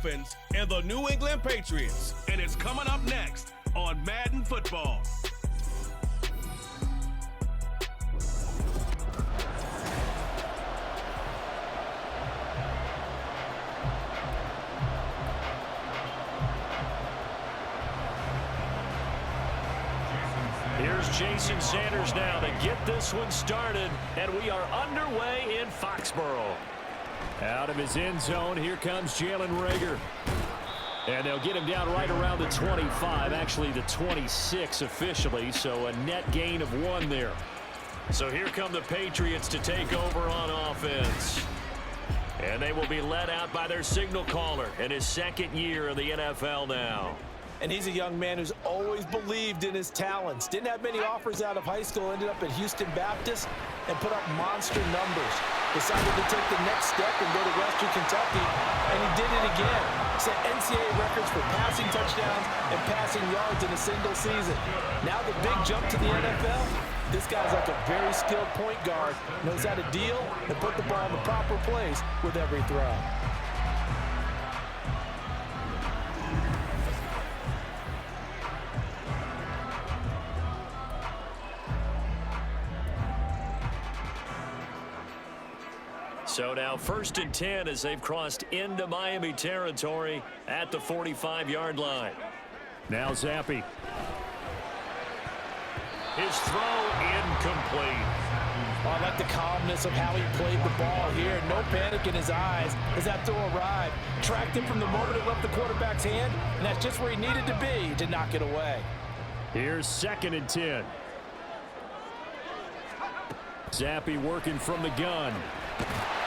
Dolphins and the New England Patriots. And it's coming up next on Madden Football. Here's Jason Sanders now to get this one started, and we are underway in Foxborough. Out of his end zone, here comes Jalen Reagor. And they'll get him down right around the 25, actually the 26 officially, so a net gain of 1 there. So here come the Patriots to take over on offense. And they will be led out by their signal caller in his second year in the NFL now. And he's a young man who's always believed in his talents. Didn't have many offers out of high school, ended up at Houston Baptist and put up monster numbers. Decided to take the next step and go to Western Kentucky, and he did it again. Set NCAA records for passing touchdowns and passing yards in a single season. Now the big jump to the NFL. This guy's like a very skilled point guard, knows how to deal and put the ball in the proper place with every throw. So now 1st and 10 as they've crossed into Miami territory at the 45-yard line. Now Zappi. His throw incomplete. I like the calmness of how he played the ball here. No panic in his eyes as that throw arrived. Tracked him from the moment it left the quarterback's hand, and that's just where he needed to be to knock it away. Here's 2nd and 10. Zappi working from the gun.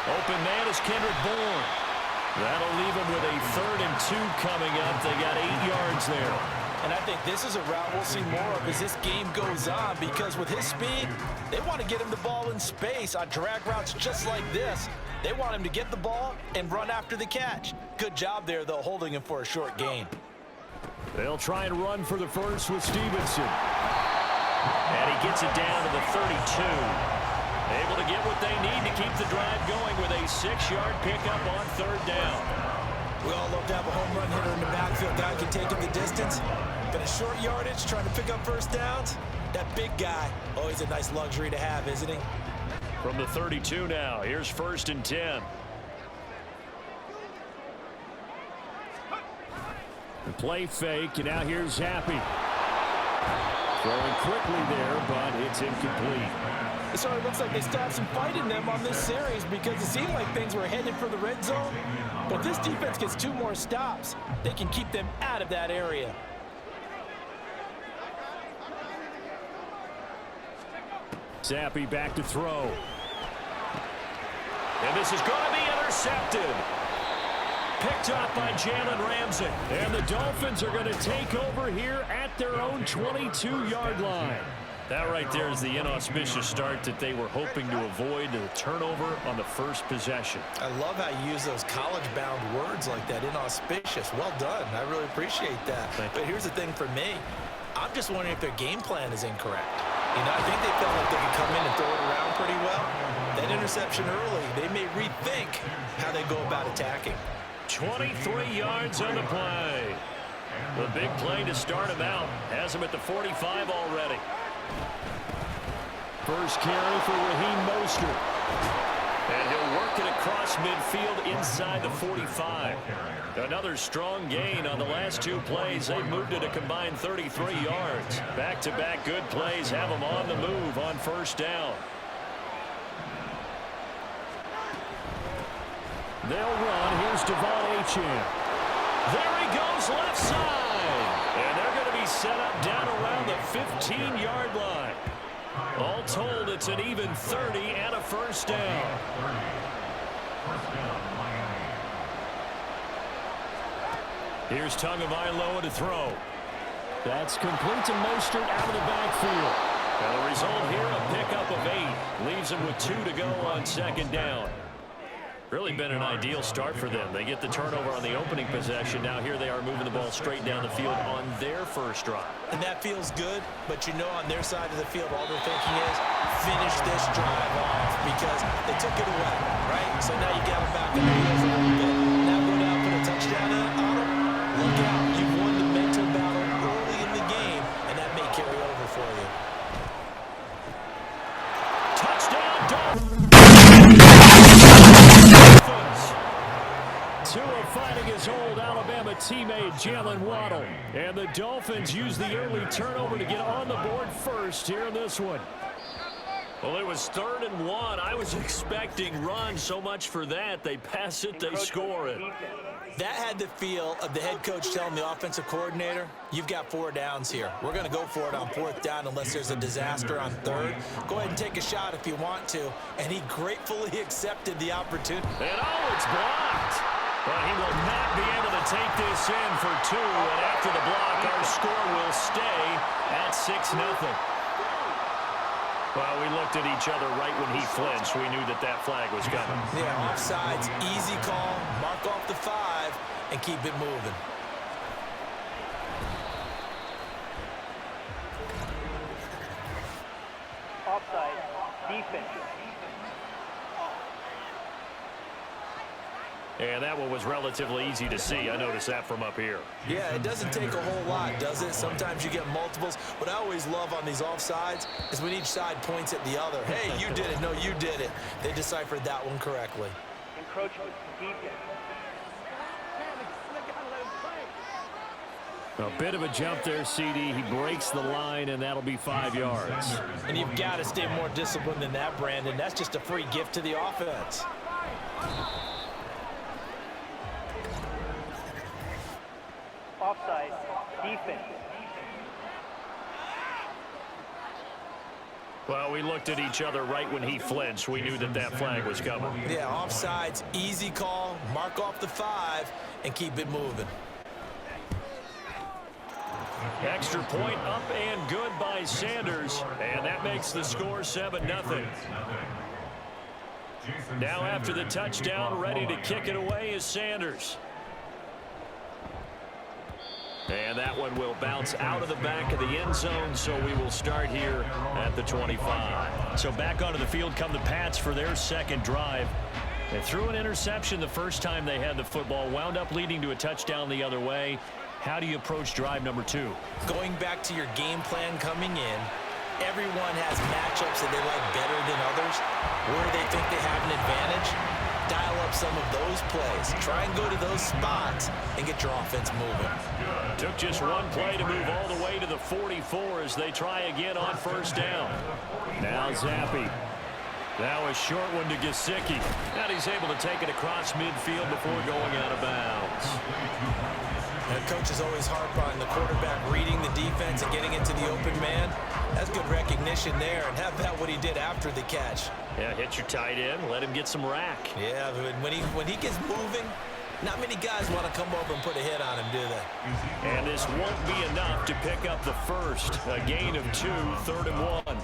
Open man is Kendrick Bourne. That'll leave him with a 3rd and 2 coming up. They got 8 yards there. And I think this is a route we'll see more of as this game goes on, because with his speed, they want to get him the ball in space on drag routes just like this. They want him to get the ball and run after the catch. Good job there, though, holding him for a short gain. They'll try and run for the first with Stevenson. And he gets it down to the 32. Able to get what they need to keep the drive going with a 6-yard pickup on 3rd down. We all love to have a home run hitter in the backfield. Guy can take him the distance. But a short yardage, trying to pick up first downs, that big guy, always a nice luxury to have, isn't he? From the 32 now, here's 1st and 10. The play fake, and now here's Zappi. Throwing quickly there, but it's incomplete. It sort of looks like they still have some fight in them on this series, because it seemed like things were headed for the red zone. But if this defense gets 2 more stops, they can keep them out of that area. Zappi back to throw. And this is going to be intercepted. Picked off by Jalen Ramsey. And the Dolphins are going to take over here at their own 22-yard line. That right there is the inauspicious start that they were hoping to avoid, the turnover on the first possession. I love how you use those college-bound words like that, inauspicious. Well done. I really appreciate that. But here's the thing for me. I'm just wondering if their game plan is incorrect. You know, I think they felt like they could come in and throw it around pretty well. That interception early, they may rethink how they go about attacking. 23 yards on the play. The big play to start him out. Has him at the 45 already. First carry for Raheem Mostert. And he'll work it across midfield inside the 45. Another strong gain on the last 2 plays. They moved it a combined 33 yards. Back-to-back good plays have them on the move on 1st down. They'll run. Here's Devon Achane. There he goes left side. And they're going to be set up down around the 15-yard line. All told, it's an even 30 and a 1st down. Here's Tagovailoa to throw. That's complete to Mostert out of the backfield. And the result here, a pickup of 8. Leaves him with 2 to go on 2nd down. Really been an ideal start for them. They get the turnover on the opening possession. Now here they are moving the ball straight down the field on their first drive. And that feels good, but you know on their side of the field, all they're thinking is finish this drive off because they took it away, right? So now you got them back in the heels a little bit. Now go down, put a touchdown up, finding his old Alabama teammate Jalen Waddle. And the Dolphins use the early turnover to get on the board first here in this one. Well, it was 3rd and 1. I was expecting run. So much for that. They pass it, they score it. That had the feel of the head coach telling the offensive coordinator, you've got 4 downs here. We're going to go for it on 4th down unless there's a disaster on 3rd. Go ahead and take a shot if you want to. And he gratefully accepted the opportunity. And it's blocked. But he will not be able to take this in for 2. And after the block, our score will stay at 6-0. Well, we looked at each other right when he flinched. We knew that that flag was coming. Yeah, offsides, easy call, mark off the 5, and keep it moving. Offside, defense. And that one was relatively easy to see. I noticed that from up here. Yeah, it doesn't take a whole lot, does it? Sometimes you get multiples. What I always love on these offsides is when each side points at the other. Hey, you did it. No, you did it. They deciphered that one correctly. Encroachment, defense. A bit of a jump there, CD. He breaks the line, and that'll be 5 yards. And you've got to stay more disciplined than that, Brandon. That's just a free gift to the offense. Offside, defense. Well, we looked at each other right when he flinched. We knew that that flag was coming. Yeah, offsides, easy call, mark off the 5, and keep it moving. Extra point up and good by Sanders, and that makes the score 7-0. Now after the touchdown, ready to kick it away is Sanders. And that one will bounce out of the back of the end zone, so we will start here at the 25. So back onto the field come the Pats for their second drive. They threw an interception the first time they had the football, wound up leading to a touchdown the other way. How do you approach drive number 2? Going back to your game plan coming in, everyone has matchups that they like better than others. Where they think they have an advantage, dial up some of those plays. Try and go to those spots and get your offense moving. Took just one play to move all the way to the 44 as they try again on first down. Now Zappi. Now a short one to Gesicki. And he's able to take it across midfield before going out of bounds. The coaches always harp on the quarterback reading the defense and getting into the open man. That's good recognition there, and how about what he did after the catch? Yeah, hit your tight end, let him get some rack. Yeah, but when he gets moving, not many guys want to come over and put a hit on him, do they? And this won't be enough to pick up the first. A gain of 2, 3rd and 1.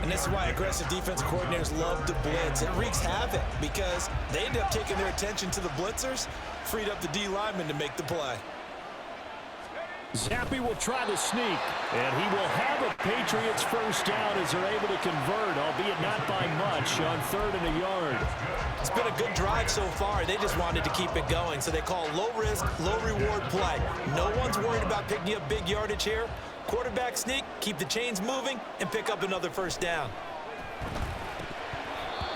And this is why aggressive defensive coordinators love to blitz. It wreaks havoc because they end up taking their attention to the blitzers, freed up the D lineman to make the play. Zappi will try the sneak, and he will have a Patriots first down as they're able to convert, albeit not by much, on 3rd and a yard. It's been a good drive so far. They just wanted to keep it going, so they call low-risk, low-reward play. No one's worried about picking up big yardage here. Quarterback sneak, keep the chains moving, and pick up another first down.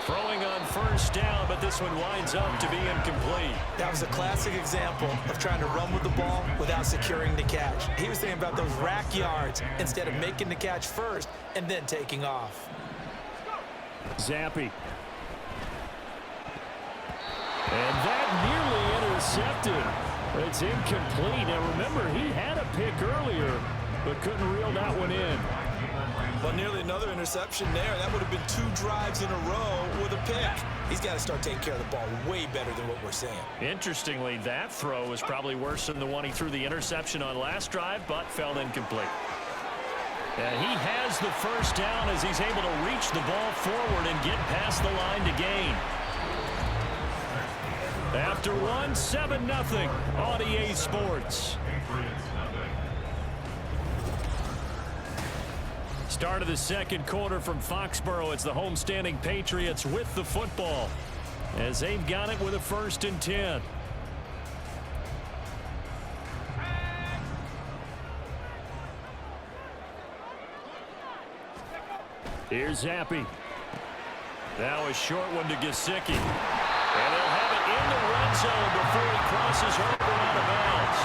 Throwing on first down, but this one winds up to be incomplete. That was a classic example of trying to run with the ball without securing the catch. He was thinking about those rack yards instead of making the catch first and then taking off. Zappi. And that nearly intercepted. It's incomplete. Now remember, he had a pick earlier, but couldn't reel that one in. Well, nearly another interception there. That would have been 2 drives in a row with a pick. He's got to start taking care of the ball way better than what we're seeing. Interestingly, that throw was probably worse than the one he threw the interception on last drive, but fell incomplete. And he has the first down as he's able to reach the ball forward and get past the line to gain. After one, 7-0 on EA Sports. Start of the second quarter from Foxborough. It's the homestanding Patriots with the football as they've got it with a 1st and 10. Here's Zappi. Now a short one to Gesicki. And they'll have it in the red zone before he crosses over out of bounds.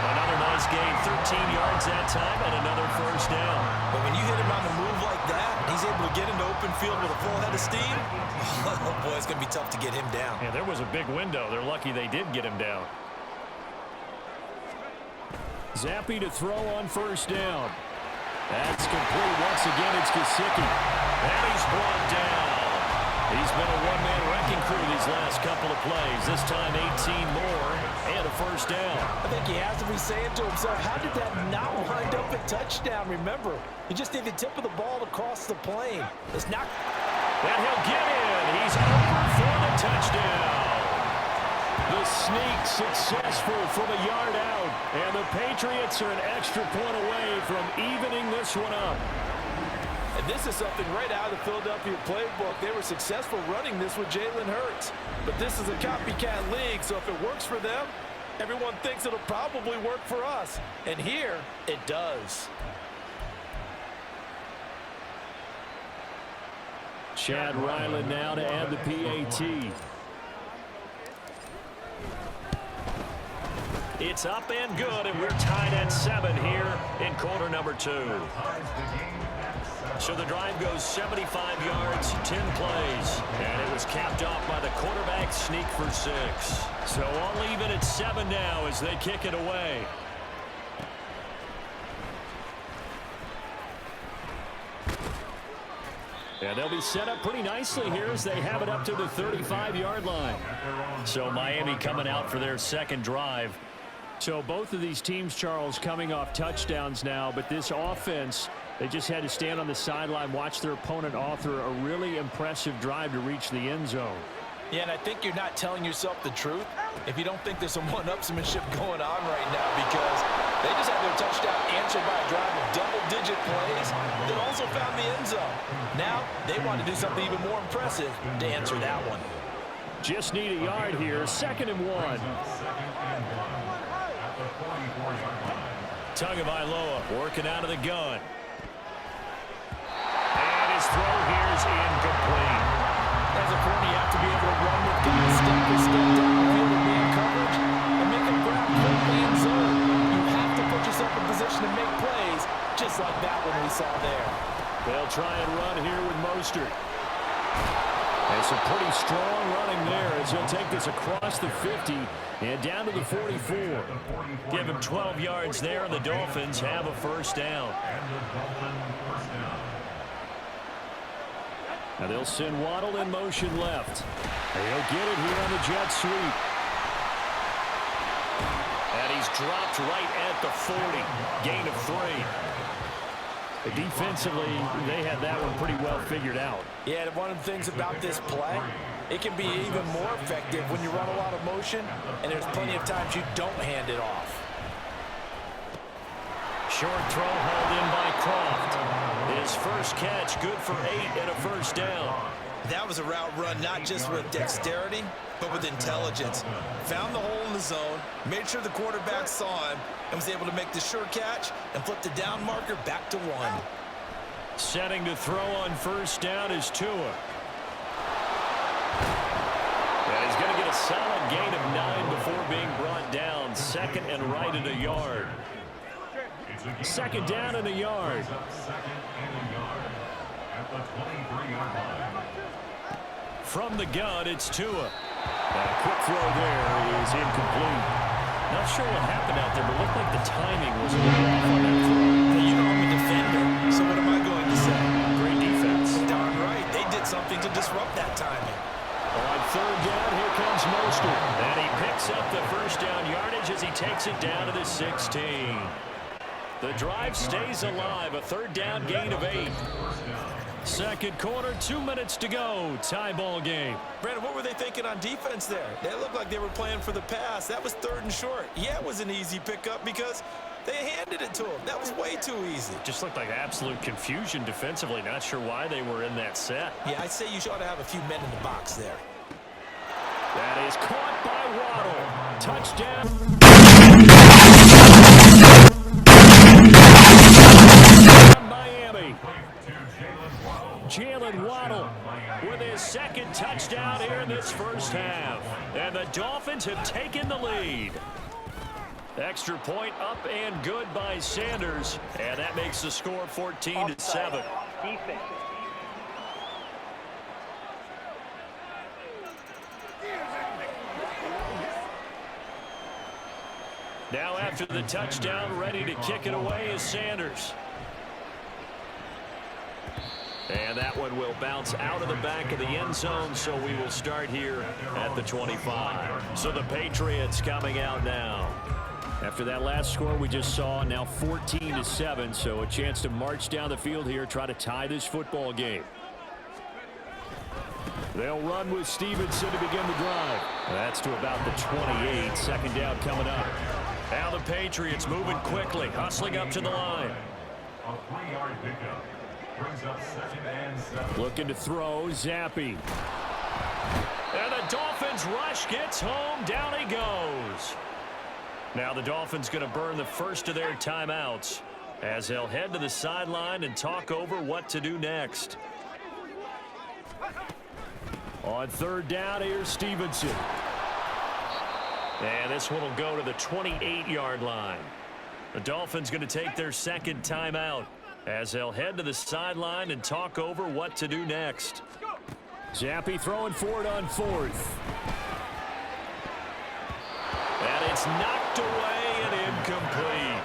Another nice gain, 13 yards that time, and another first down. But when you hit him on the move like that, he's able to get into open field with a full head of steam. Oh, boy, it's going to be tough to get him down. Yeah, there was a big window. They're lucky they did get him down. Zappy to throw on first down. That's complete. Once again, it's Gesicki. And he's brought down. He's been a one-man wrecking crew these last couple of plays. This time 18 more and a first down. I think he has to be saying to himself, how did that not wind up a touchdown? Remember, you just need the tip of the ball to cross the plane. It's not... And he'll get in. He's over for the touchdown. The sneak successful from a yard out. And the Patriots are an extra point away from evening this one up. And this is something right out of the Philadelphia playbook. They were successful running this with Jalen Hurts. But this is a copycat league, so if it works for them, everyone thinks it'll probably work for us. And here, it does. Chad Ryland now to add the PAT. It's up and good, and we're tied at 7 here in quarter number 2. So the drive goes 75 yards, 10 plays, and it was capped off by the quarterback sneak for 6. So all even at 7 now as they kick it away. And they'll be set up pretty nicely here as they have it up to the 35-yard line. So Miami coming out for their second drive. So both of these teams, Charles, coming off touchdowns now, but this offense, they just had to stand on the sideline, watch their opponent author a really impressive drive to reach the end zone. Yeah, and I think you're not telling yourself the truth if you don't think there's some one-upsmanship going on right now, because they just had their touchdown answered by a drive of double-digit plays that also found the end zone. Now they want to do something even more impressive to answer that one. Just need a yard here, 2nd and 1. Tagovailoa working out of the gun. And his throw here is incomplete. As a corner, you have to be able to run with guys step by step downfield and man coverage and make a grab quickly in zone. You have to put yourself in position to make plays, just like that one we saw there. They'll try and run here with Mostert. And some pretty strong running there as he'll take this across the 50 and down to the 44. Give him 12 yards there, and the Dolphins have a first down. Now they'll send Waddle in motion left. He'll get it here on the jet sweep. And he's dropped right at the 40. Gain of 3. Defensively, they had that one pretty well figured out. Yeah, and one of the things about this play, it can be even more effective when you run a lot of motion, and there's plenty of times you don't hand it off. Short throw hauled in by Croft. His first catch, good for 8 and a first down. That was a route run not just with dexterity, but with intelligence. Found the hole in the zone, made sure the quarterback saw him, and was able to make the sure catch and flip the down marker back to 1. Setting to throw on first down is Tua. And he's going to get a solid gain of 9 before being brought down. 2nd and right at a yard. 2nd down and a yard. From the gun, it's Tua. A quick throw there is incomplete. Not sure what happened out there, but it looked like the timing was a little off on that throw. You know I'm a defender, so what am I going to say? Great defense. Darn right. They did something to disrupt that timing. On 3rd down, here comes Mostert. And he picks up the first down yardage as he takes it down to the 16. The drive stays alive. A 3rd down gain of 8. Second quarter, 2 minutes to go. Tie ball game. Brandon, what were they thinking on defense there? They looked like they were playing for the pass. That was 3rd and short. Yeah, it was an easy pickup because they handed it to him. That was way too easy. Just looked like absolute confusion defensively. Not sure why they were in that set. Yeah, I'd say you ought to have a few men in the box there. That is caught by Waddle. Touchdown. Miami. Jalen Waddle with his second touchdown here in this first half. And the Dolphins have taken the lead. Extra point up and good by Sanders. And that makes the score 14-7. Defense. Now after the touchdown, ready to kick it away is Sanders. And that one will bounce out of the back of the end zone, so we will start here at the 25. So the Patriots coming out now. After that last score we just saw, now 14-7, so a chance to march down the field here, try to tie this football game. They'll run with Stevenson to begin the drive. That's to about the 28. Second down coming up. Now the Patriots moving quickly, hustling up to the line. A 3-yard pickup brings up 2nd and 7. Looking to throw, Zappi. And the Dolphins rush gets home, down he goes. Now the Dolphins going to burn the first of their timeouts as they'll head to the sideline and talk over what to do next. On third down, here's Stevenson. And this one will go to the 28-yard line. The Dolphins going to take their second timeout as they'll head to the sideline and talk over what to do next. Zappi throwing for it on fourth. And it's knocked away and incomplete.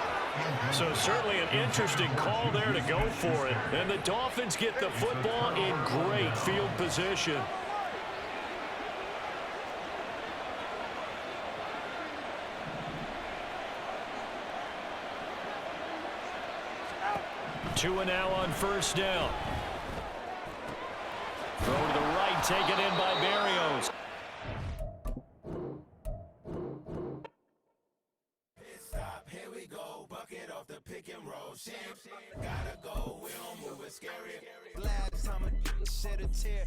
So certainly an interesting call there to go for it. And the Dolphins get the football in great field position. Two and now on first down. Throw to the right, taken in by Berrios. Stop, here we go, bucket off the pick and roll. Gotta go, we don't move it scary. Last time I shed a tear.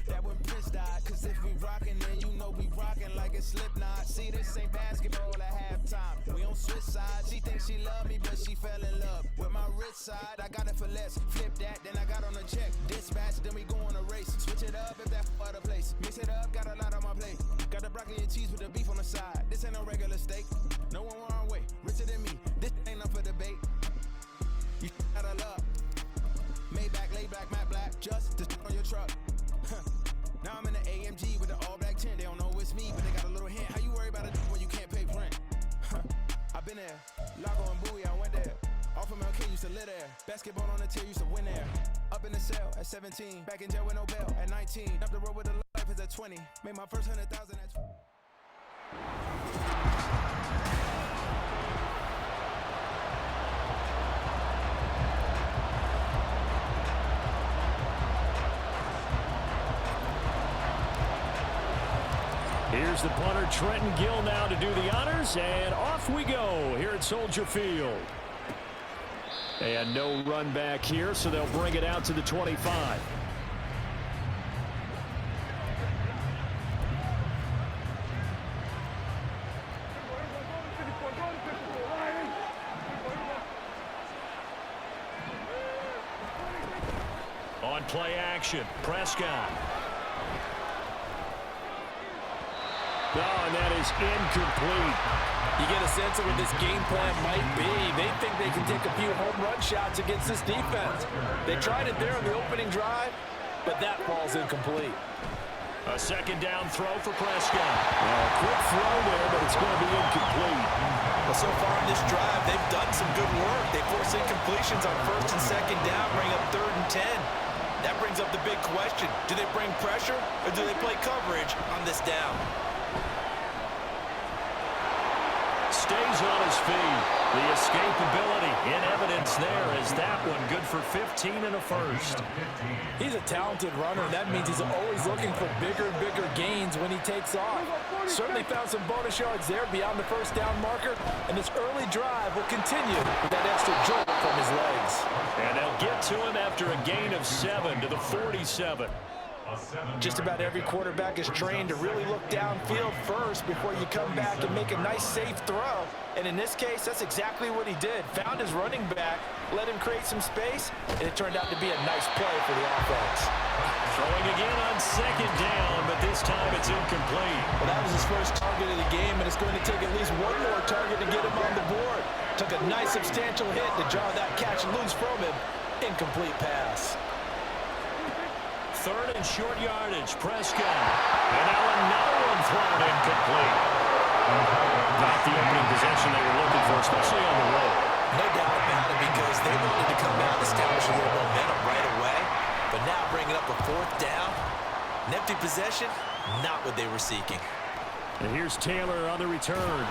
That when Prince died, cause if we rockin', then you know we rockin' like a Slipknot. See, this ain't basketball at halftime. We on switch sides. She thinks she love me, but she fell in love with my rich side. I got it for less. Flip that, then I got on a check. Dispatch, then we go on a race. Switch it up if that other place. Mix it up, got a lot on my plate. Got the broccoli and cheese with the beef on the side. This ain't no regular steak. No one wrong way. Richer than me. This ain't up for debate. You got a love. Maybach, laid back, matte black. Just to on your truck. Now I'm in the AMG with the all black tint. They don't know it's me, but they got a little hint. How you worry about it when you can't pay rent? I've been there. Lago and Bowie, I went there. Off of MLK, used to live there. Basketball on the tier, used to win there. Up in the cell at 17. Back in jail with no bail at 19. Up the road with a life is at 20. Made my first 100,000 at 20. Here's the punter, Trenton Gill, now to do the honors, and off we go here at Soldier Field. And no run back here, so they'll bring it out to the 25. On play action, Prescott. Oh, and that is incomplete. You get a sense of what this game plan might be. They think they can take a few home run shots against this defense. They tried it there on the opening drive, but that ball's incomplete. A second down throw for Prescott. A quick throw there, but it's going to be incomplete. Well, so far in this drive, they've done some good work. They force incompletions on first and second down, bring up 3rd and 10. That brings up the big question. Do they bring pressure, or do they play coverage on this down? Stays on his feet. The escapability in evidence there as that one good for 15 and a first. He's a talented runner, and that means he's always looking for bigger and bigger gains when he takes off. Certainly found some bonus yards there beyond the first down marker, and this early drive will continue with that extra jolt from his legs. And they'll get to him after a gain of 7 to the 47. Just about every quarterback is trained to really look downfield first before you come back and make a nice, safe throw. And in this case, that's exactly what he did. Found his running back, let him create some space, and it turned out to be a nice play for the offense. Throwing again on second down, but this time it's incomplete. Well, that was his first target of the game, and it's going to take at least one more target to get him on the board. Took a nice, substantial hit to draw that catch loose from him. Incomplete pass. Third and short yardage, Prescott. And now another one thrown incomplete. Not the opening possession they were looking for, especially on the road. No doubt about it, because they wanted to come out and establish a little momentum right away. But now bringing up a fourth down, an empty possession, not what they were seeking. And here's Taylor on the return.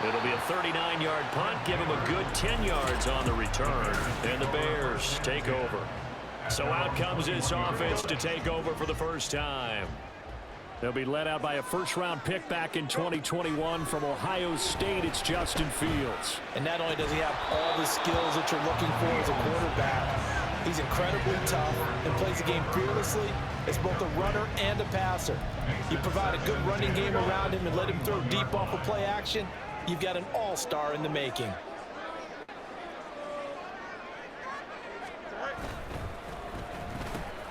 It'll be a 39-yard punt, give him a good 10 yards on the return. And the Bears take over. So out comes this offense to take over for the first time. They'll be led out by a first-round pick back in 2021 from Ohio State. It's Justin Fields. And not only does he have all the skills that you're looking for as a quarterback, he's incredibly tough and plays the game fearlessly as both a runner and a passer. You provide a good running game around him and let him throw deep off of play action, you've got an all-star in the making.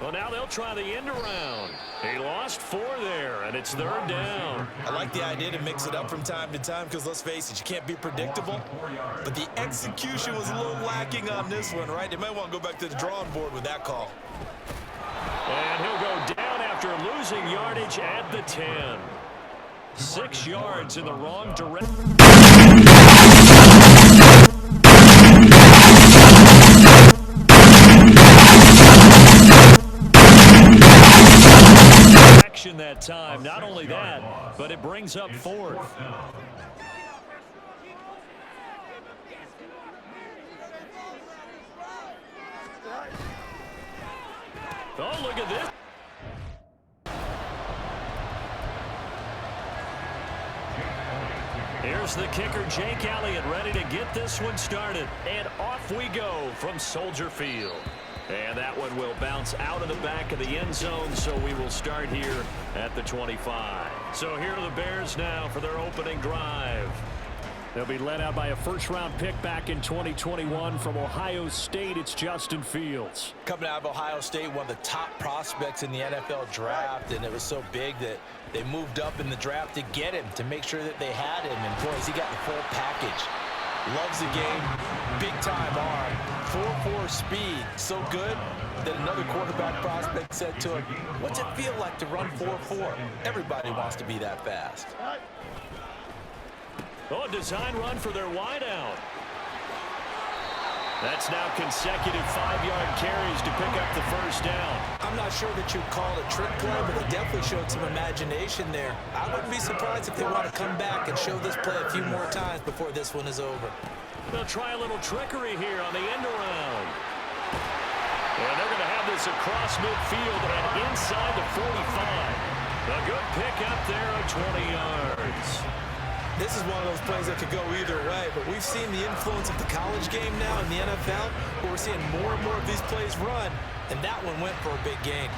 Well, now they'll try the end around. He lost 4 there, and it's third down. I like the idea to mix it up from time to time because, let's face it, you can't be predictable. But the execution was a little lacking on this one, right? They might want to go back to the drawing board with that call. And he'll go down after losing yardage at the 10. 6 yards in the wrong direction. That time. Not only that, but it brings up 4th. Oh, look at this. Here's the kicker, Jake Elliott, ready to get this one started. And off we go from Soldier Field. And that one will bounce out of the back of the end zone, so we will start here at the 25. So here are the Bears now for their opening drive. They'll be led out by a first-round pick back in 2021 from Ohio State. It's Justin Fields. Coming out of Ohio State, one of the top prospects in the NFL draft, and it was so big that they moved up in the draft to get him, to make sure that they had him. And, boys, he got the full package. Loves the game, big-time arm, 4.4 speed, so good that another quarterback prospect said to him, "What's it feel like to run 4.4? Everybody wants to be that fast." Oh, a design run for their wideout. That's now consecutive 5-yard carries to pick up the first down. I'm not sure that you'd call it a trick play, but they definitely showed some imagination there. I wouldn't be surprised if they want to come back and show this play a few more times before this one is over. They'll try a little trickery here on the end around. And they're going to have this across midfield and inside the 45. A good pick up there of 20 yards. This is one of those plays that could go either way, but we've seen the influence of the college game now in the NFL, where we're seeing more and more of these plays run, and that one went for a big gain.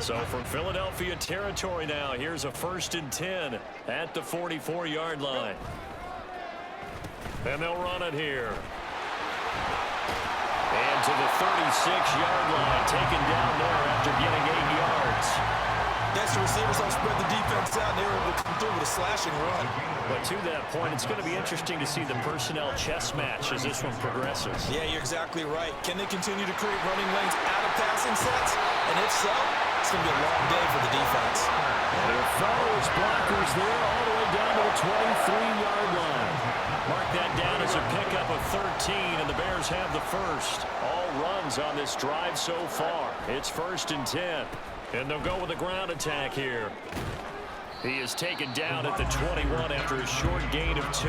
So from Philadelphia territory now, here's a 1st and 10 at the 44-yard line. And they'll run it here. And to the 36-yard line, taken down there after getting 8 yards. That's the receivers all spread the defense out, and they were able to come through with a slashing run. But to that point, it's going to be interesting to see the personnel chess match as this one progresses. Yeah, you're exactly right. Can they continue to create running lanes out of passing sets? And if so, it's going to be a long day for the defense. Their follows blockers there all the way down to the 23-yard line. Mark that down as a pickup of 13, and the Bears have the first. All runs on this drive so far. It's 1st and 10. And they'll go with a ground attack here. He is taken down at the 21 after a short gain of 2.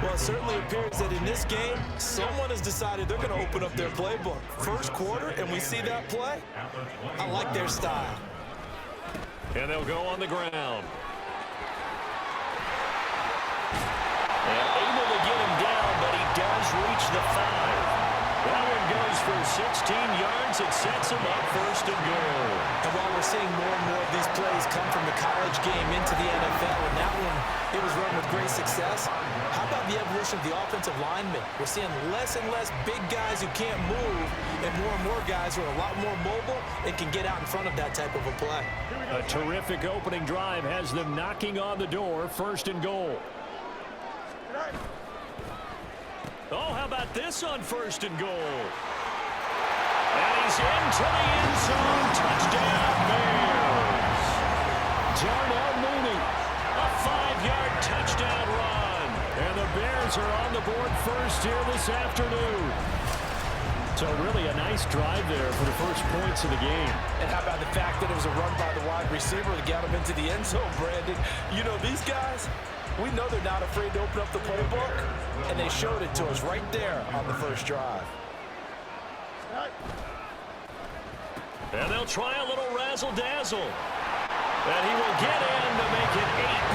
Well, it certainly appears that in this game, someone has decided they're going to open up their playbook. First quarter, and we see that play. I like their style. And they'll go on the ground. And able to get him down, but he does reach the 5. That one goes for 16 yards. It sets him up first and goal. And while we're seeing more and more of these plays come from the college game into the NFL, and that one, it was run with great success, how about the evolution of the offensive linemen? We're seeing less and less big guys who can't move, and more guys who are a lot more mobile and can get out in front of that type of a play. A terrific opening drive has them knocking on the door, first and goal. Oh, how about this on first and goal? And he's into the end zone. Touchdown, Bears. Darnell Mooney, a 5-yard touchdown run. And the Bears are on the board first here this afternoon. So really a nice drive there for the first points of the game. And how about the fact that it was a run by the wide receiver that got him into the end zone, Brandon? You know, these guys, we know they're not afraid to open up the playbook, and they showed it to us right there on the first drive. And they'll try a little razzle-dazzle. And he will get in to make it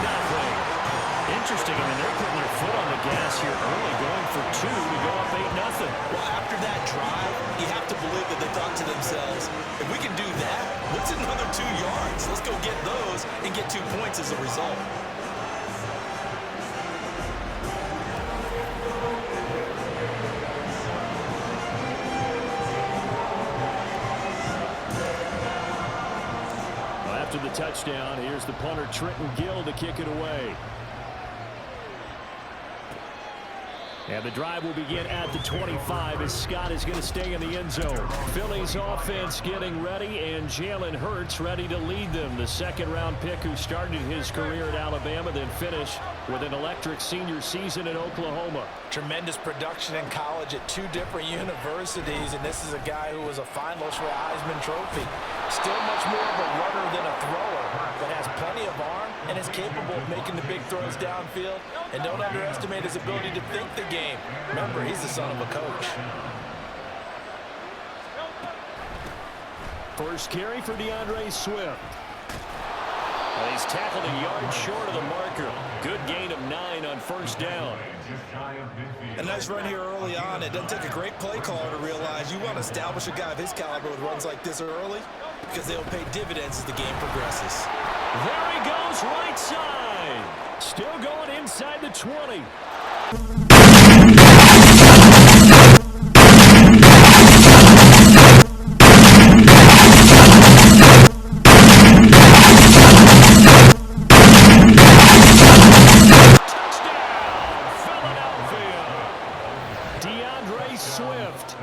8-0. Interesting, I mean, they're putting their foot on the gas here early, going for 2 to go up 8-0. Well, after that drive, you have to believe that they thought to themselves, if we can do that, what's another 2 yards? Let's go get those and get 2 points as a result. After the touchdown, here's the punter, Trenton Gill, to kick it away. And the drive will begin at the 25 as Scott is going to stay in the end zone. Philly's offense getting ready, and Jalen Hurts ready to lead them. The second-round pick who started his career at Alabama, then finished with an electric senior season at Oklahoma. Tremendous production in college at 2 different universities, and this is a guy who was a finalist for a Heisman Trophy. Still much more of a runner than a thrower, but has plenty of arm and is capable of making the big throws downfield. And don't underestimate his ability to think the game. Remember, he's the son of a coach. First carry for DeAndre Swift. Well, he's tackled a yard short of the marker. Good gain of 9 on first down. A nice run here early on. It doesn't take a great play caller to realize you want to establish a guy of his caliber with runs like this early, because they'll pay dividends as the game progresses. There he goes, right side. Still going inside the 20. Swift,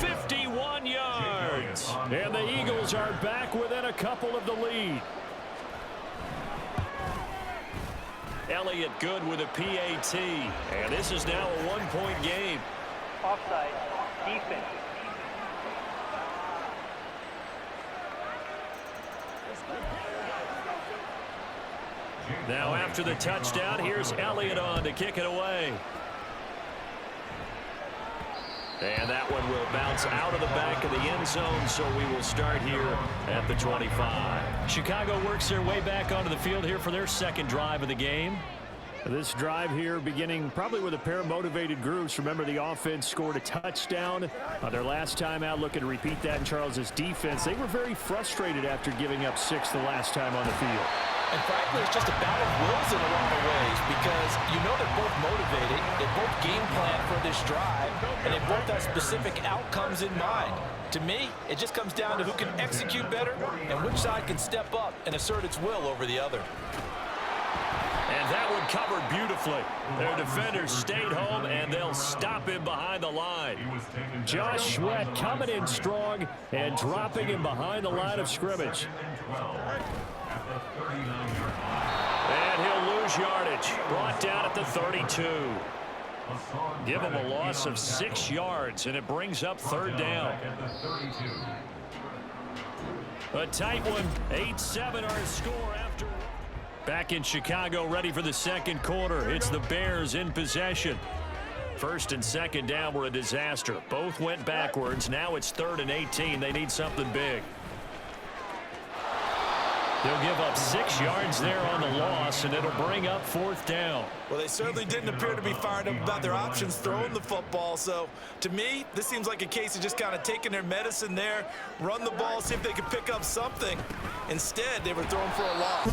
51 yards. And the Eagles are back within a couple of the lead. Elliott good with a PAT. And this is now a 1-point game. Offside. Defense. Now after the touchdown, here's Elliott on to kick it away. And that one will bounce out of the back of the end zone, so we will start here at the 25. Chicago works their way back onto the field here for their second drive of the game. This drive here beginning probably with a pair of motivated groups. Remember, the offense scored a touchdown their last time out. Looking to repeat that in Charles's defense. They were very frustrated after giving up 6 the last time on the field. And frankly, it's just a battle of wills in a lot of ways, because you know they're both motivated, they both game plan for this drive, and they both have specific outcomes in mind. To me, it just comes down to who can execute better and which side can step up and assert its will over the other. And that one covered beautifully. Their defenders stayed home, and they'll stop him behind the line. Josh Sweat coming in strong and dropping him behind the line of scrimmage. And he'll lose yardage. Brought down at the 32. Give him a loss of 6 yards, and it brings up third down. A tight one. 8-7 our score after. Back in Chicago, ready for the second quarter. It's the Bears in possession. First and second down were a disaster. Both went backwards. Now it's 3rd and 18. They need something big. They'll give up 6 yards there on the loss, and it'll bring up 4th down. Well, they certainly didn't appear to be fired up about their options throwing the football. So, to me, this seems like a case of just kind of taking their medicine there, run the ball, see if they could pick up something. Instead, they were throwing for a loss.